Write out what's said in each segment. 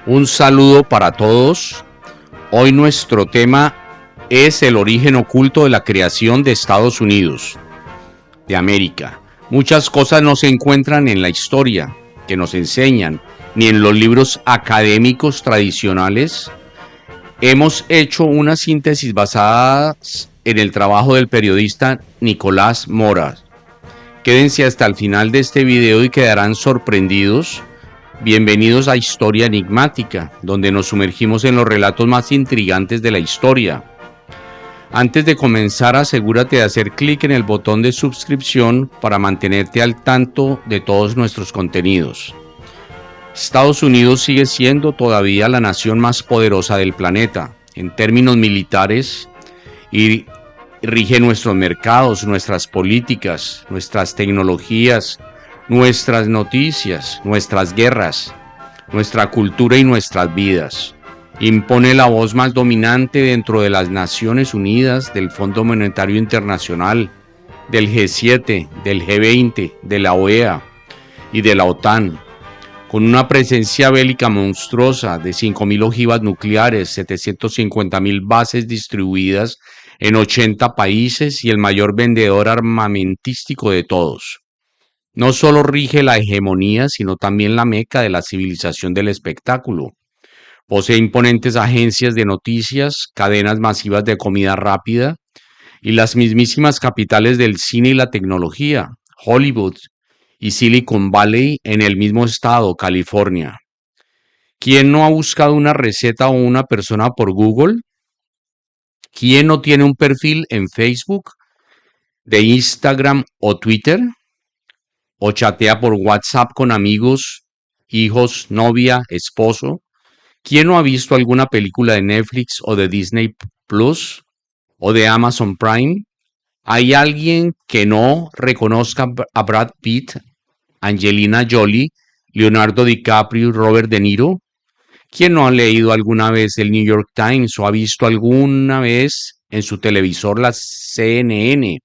Un saludo para todos. Hoy nuestro tema es el origen oculto de la creación de Estados Unidos, de América. Muchas cosas no se encuentran en la historia que nos enseñan, ni en los libros académicos tradicionales. Hemos hecho una síntesis basada en el trabajo del periodista Nicolás Mora. Quédense hasta el final de este video y quedarán sorprendidos. Bienvenidos a Historia Enigmática, donde nos sumergimos en los relatos más intrigantes de la historia. Antes de comenzar, asegúrate de hacer clic en el botón de suscripción para mantenerte al tanto de todos nuestros contenidos. Estados Unidos sigue siendo todavía la nación más poderosa del planeta en términos militares y rige nuestros mercados, nuestras políticas, nuestras tecnologías, nuestras noticias, nuestras guerras, nuestra cultura y nuestras vidas. Impone la voz más dominante dentro de las Naciones Unidas, del Fondo Monetario Internacional, del G7, del G20, de la OEA y de la OTAN. Con una presencia bélica monstruosa de 5.000 ojivas nucleares, 750.000 bases distribuidas en 80 países y el mayor vendedor armamentístico de todos. No solo rige la hegemonía, sino también la meca de la civilización del espectáculo. Posee imponentes agencias de noticias, cadenas masivas de comida rápida y las mismísimas capitales del cine y la tecnología, Hollywood y Silicon Valley en el mismo estado, California. ¿Quién no ha buscado una receta o una persona por Google? ¿Quién no tiene un perfil en Facebook, de Instagram o Twitter? ¿O chatea por WhatsApp con amigos, hijos, novia, esposo? ¿Quién no ha visto alguna película de Netflix o de Disney Plus o de Amazon Prime? ¿Hay alguien que no reconozca a Brad Pitt, Angelina Jolie, Leonardo DiCaprio y Robert De Niro? ¿Quién no ha leído alguna vez el New York Times o ha visto alguna vez en su televisor la CNN?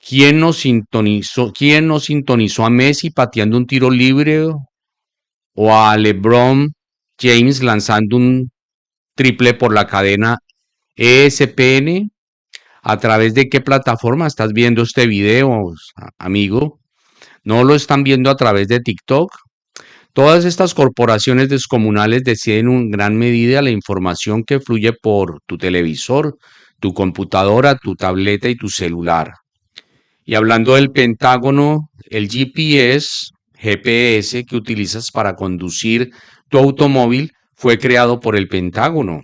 ¿Quién no sintonizó a Messi pateando un tiro libre o a LeBron James lanzando un triple por la cadena ESPN? ¿A través de qué plataforma estás viendo este video, amigo? ¿No lo están viendo a través de TikTok? Todas estas corporaciones descomunales deciden en gran medida la información que fluye por tu televisor, tu computadora, tu tableta y tu celular. Y hablando del Pentágono, el GPS que utilizas para conducir tu automóvil fue creado por el Pentágono.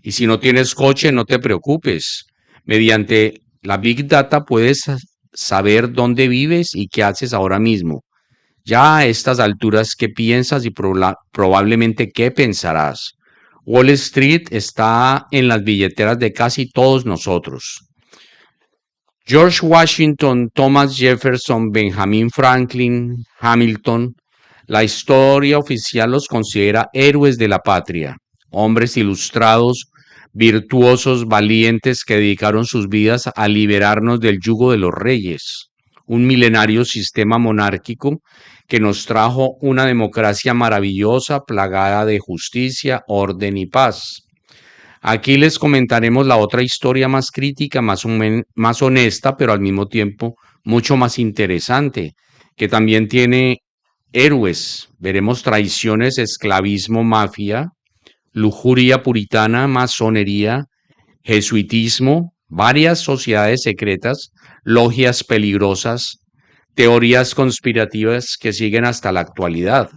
Y si no tienes coche, no te preocupes. Mediante la Big Data puedes saber dónde vives y qué haces ahora mismo. Ya a estas alturas, ¿qué piensas y probablemente qué pensarás? Wall Street está en las billeteras de casi todos nosotros. George Washington, Thomas Jefferson, Benjamin Franklin, Hamilton, la historia oficial los considera héroes de la patria, hombres ilustrados, virtuosos, valientes que dedicaron sus vidas a liberarnos del yugo de los reyes, un milenario sistema monárquico que nos trajo una democracia maravillosa, plagada de justicia, orden y paz. Aquí les comentaremos la otra historia más crítica, más honesta, pero al mismo tiempo mucho más interesante, que también tiene héroes. Veremos traiciones, esclavismo, mafia, lujuria puritana, masonería, jesuitismo, varias sociedades secretas, logias peligrosas, teorías conspirativas que siguen hasta la actualidad.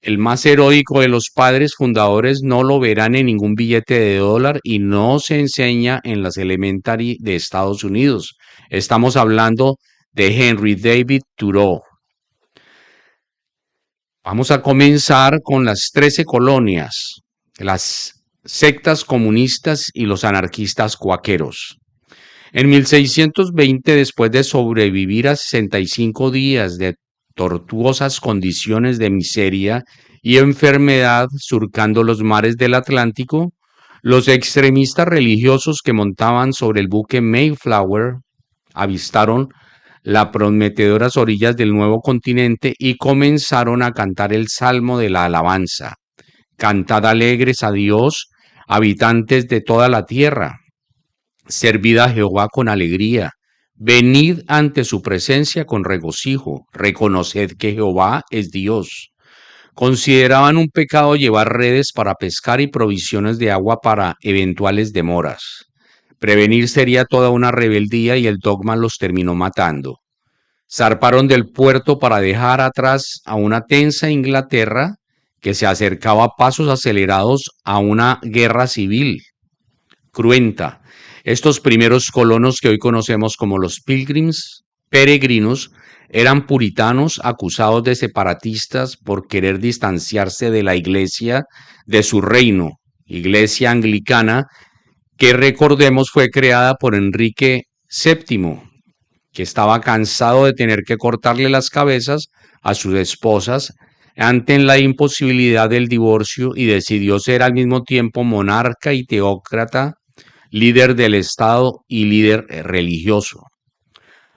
El más heroico de los padres fundadores no lo verán en ningún billete de dólar y no se enseña en las elementary de Estados Unidos. Estamos hablando de Henry David Thoreau. Vamos a comenzar con las 13 colonias, las sectas comunistas y los anarquistas cuáqueros. En 1620, después de sobrevivir a 65 días de tortuosas condiciones de miseria y enfermedad surcando los mares del Atlántico, los extremistas religiosos que montaban sobre el buque Mayflower avistaron las prometedoras orillas del nuevo continente y comenzaron a cantar el salmo de la alabanza. Cantad alegres a Dios, habitantes de toda la tierra. Servid a Jehová con alegría. Venid ante su presencia con regocijo. Reconoced que Jehová es Dios. Consideraban un pecado llevar redes para pescar y provisiones de agua para eventuales demoras. Prevenir sería toda una rebeldía y el dogma los terminó matando. Zarparon del puerto para dejar atrás a una tensa Inglaterra que se acercaba a pasos acelerados a una guerra civil cruenta. Estos primeros colonos que hoy conocemos como los Pilgrims, peregrinos, eran puritanos acusados de separatistas por querer distanciarse de la iglesia de su reino, iglesia anglicana, que recordemos fue creada por Enrique VII, que estaba cansado de tener que cortarle las cabezas a sus esposas ante la imposibilidad del divorcio y decidió ser al mismo tiempo monarca y teócrata, líder del Estado y líder religioso.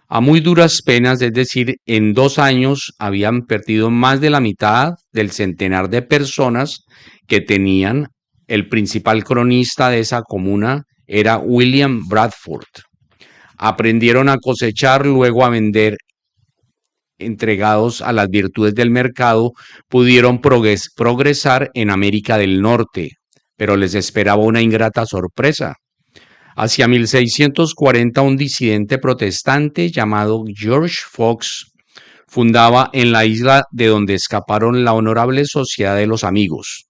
A muy duras penas, es decir, en 2 años habían perdido más de la mitad del centenar de personas que tenían. El principal cronista de esa comuna era William Bradford. Aprendieron a cosechar, luego a vender. Entregados a las virtudes del mercado, pudieron progresar en América del Norte, pero les esperaba una ingrata sorpresa. Hacia 1640, un disidente protestante llamado George Fox fundaba en la isla de donde escaparon la Honorable Sociedad de los Amigos,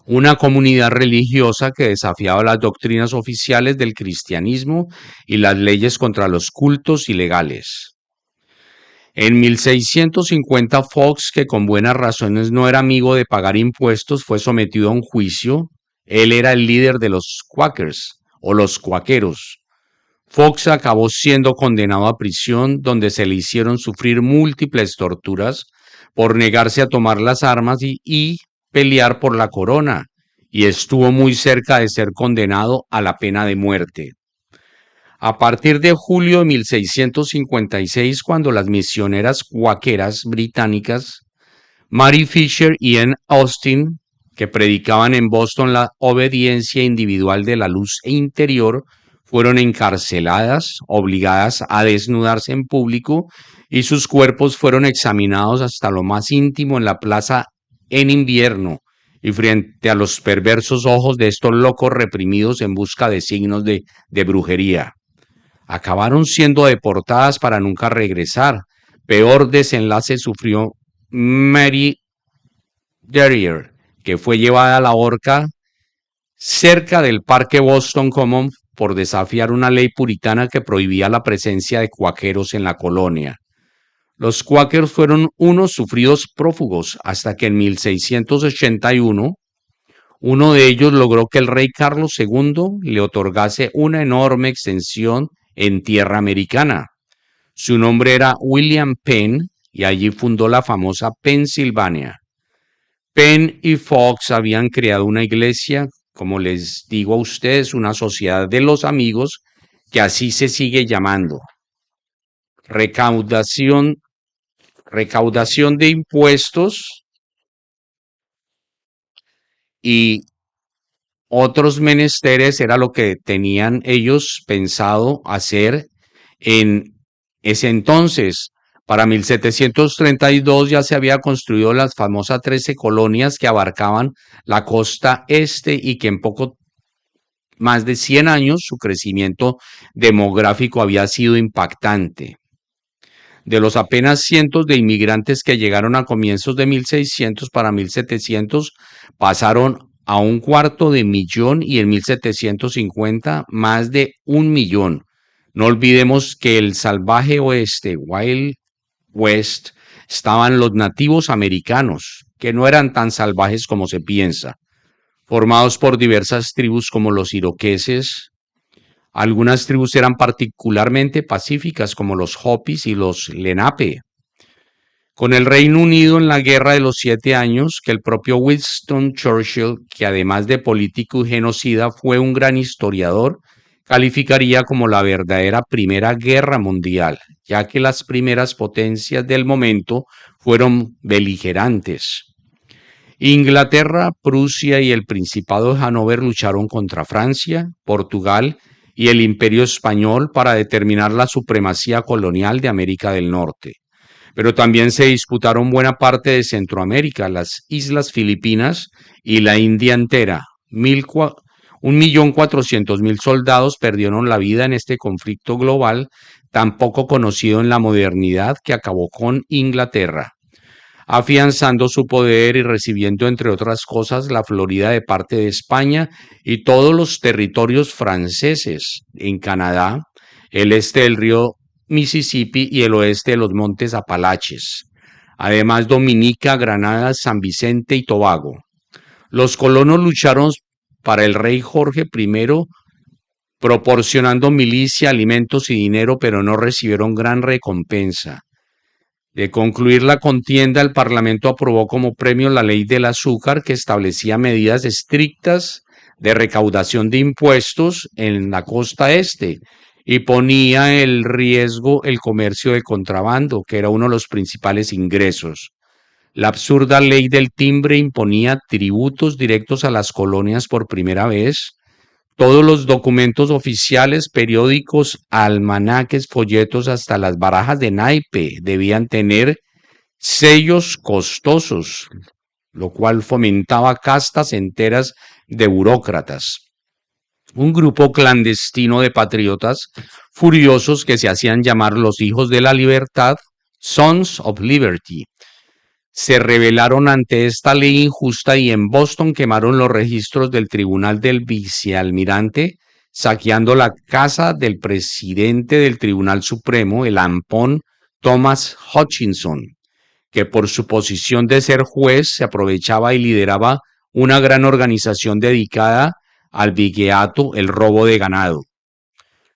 una comunidad religiosa que desafiaba las doctrinas oficiales del cristianismo y las leyes contra los cultos ilegales. En 1650, Fox, que con buenas razones no era amigo de pagar impuestos, fue sometido a un juicio. Él era el líder de los Quakers, o los cuaqueros. Fox acabó siendo condenado a prisión, donde se le hicieron sufrir múltiples torturas por negarse a tomar las armas y pelear por la corona, y estuvo muy cerca de ser condenado a la pena de muerte. A partir de julio de 1656, cuando las misioneras cuáqueras británicas Mary Fisher y Anne Austin, que predicaban en Boston la obediencia individual de la luz interior, fueron encarceladas, obligadas a desnudarse en público y sus cuerpos fueron examinados hasta lo más íntimo en la plaza en invierno y frente a los perversos ojos de estos locos reprimidos en busca de signos de brujería. Acabaron siendo deportadas para nunca regresar. Peor desenlace sufrió Mary Derrier, que fue llevada a la horca cerca del Parque Boston Common por desafiar una ley puritana que prohibía la presencia de cuáqueros en la colonia. Los cuáqueros fueron unos sufridos prófugos hasta que en 1681 uno de ellos logró que el rey Carlos II le otorgase una enorme extensión en tierra americana. Su nombre era William Penn y allí fundó la famosa Pensilvania. Penn y Fox habían creado una iglesia, como les digo a ustedes, una sociedad de los amigos, que así se sigue llamando. Recaudación de impuestos y otros menesteres era lo que tenían ellos pensado hacer en ese entonces. Para 1732 ya se había construido las famosas 13 colonias que abarcaban la costa este y que en poco más de 100 años su crecimiento demográfico había sido impactante. De los apenas cientos de inmigrantes que llegaron a comienzos de 1600 para 1700, pasaron a 250,000 y en 1750 más de 1,000,000. No olvidemos que el salvaje oeste, Wild West, estaban los nativos americanos, que no eran tan salvajes como se piensa, formados por diversas tribus como los iroqueses. Algunas tribus eran particularmente pacíficas, como los Hopis y los Lenape. Con el Reino Unido en la Guerra de los 7 años, que el propio Winston Churchill, que además de político y genocida, fue un gran historiador, calificaría como la verdadera Primera Guerra Mundial, ya que las primeras potencias del momento fueron beligerantes. Inglaterra, Prusia y el Principado de Hannover lucharon contra Francia, Portugal y el Imperio Español para determinar la supremacía colonial de América del Norte. Pero también se disputaron buena parte de Centroamérica, las Islas Filipinas y la India entera. 1.400.000 soldados perdieron la vida en este conflicto global, tan poco conocido en la modernidad, que acabó con Inglaterra, afianzando su poder y recibiendo, entre otras cosas, la Florida de parte de España y todos los territorios franceses en Canadá, el este del río Mississippi y el oeste de los montes Apalaches. Además, Dominica, Granada, San Vicente y Tobago. Los colonos lucharon para el rey Jorge I, proporcionando milicia, alimentos y dinero, pero no recibieron gran recompensa. De concluir la contienda, el Parlamento aprobó como premio la ley del azúcar, que establecía medidas estrictas de recaudación de impuestos en la costa este y ponía en riesgo el comercio de contrabando, que era uno de los principales ingresos. La absurda ley del timbre imponía tributos directos a las colonias por primera vez. Todos los documentos oficiales, periódicos, almanaques, folletos, hasta las barajas de naipe debían tener sellos costosos, lo cual fomentaba castas enteras de burócratas. Un grupo clandestino de patriotas furiosos que se hacían llamar los Hijos de la Libertad, Sons of Liberty, se rebelaron ante esta ley injusta y en Boston quemaron los registros del tribunal del vicealmirante, saqueando la casa del presidente del Tribunal Supremo, el ampón Thomas Hutchinson, que por su posición de ser juez se aprovechaba y lideraba una gran organización dedicada al vigueato, el robo de ganado.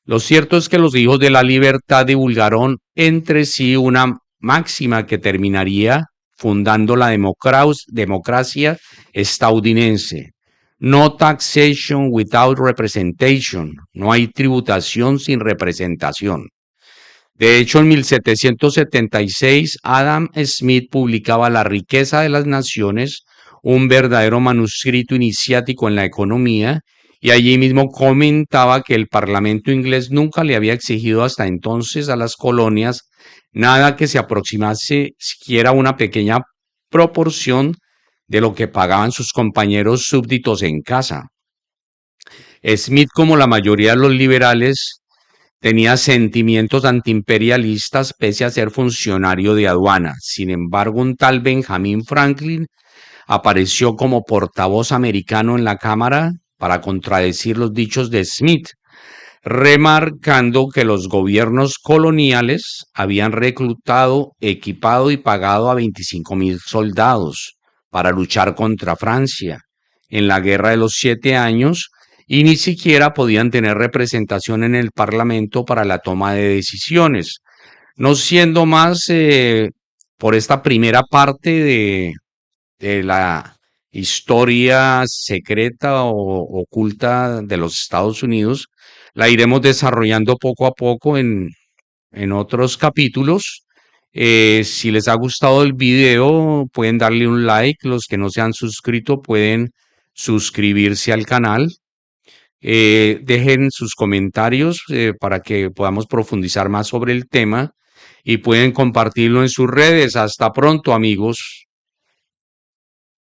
Lo cierto es que los Hijos de la Libertad divulgaron entre sí una máxima que terminaría fundando la democracia estadounidense. No taxation without representation. No hay tributación sin representación. De hecho, en 1776, Adam Smith publicaba La riqueza de las naciones, un verdadero manuscrito iniciático en la economía, y allí mismo comentaba que el Parlamento inglés nunca le había exigido hasta entonces a las colonias nada que se aproximase siquiera a una pequeña proporción de lo que pagaban sus compañeros súbditos en casa. Smith, como la mayoría de los liberales, tenía sentimientos antiimperialistas pese a ser funcionario de aduana. Sin embargo, un tal Benjamin Franklin apareció como portavoz americano en la Cámara para contradecir los dichos de Smith, remarcando que los gobiernos coloniales habían reclutado, equipado y pagado a 25.000 soldados para luchar contra Francia en la Guerra de los 7 años y ni siquiera podían tener representación en el Parlamento para la toma de decisiones, no siendo más por esta primera parte de la historia secreta o oculta de los Estados Unidos. La iremos desarrollando poco a poco en otros capítulos. Si les ha gustado el video, pueden darle un like. Los que no se han suscrito pueden suscribirse al canal. Dejen sus comentarios para que podamos profundizar más sobre el tema y pueden compartirlo en sus redes. Hasta pronto, amigos.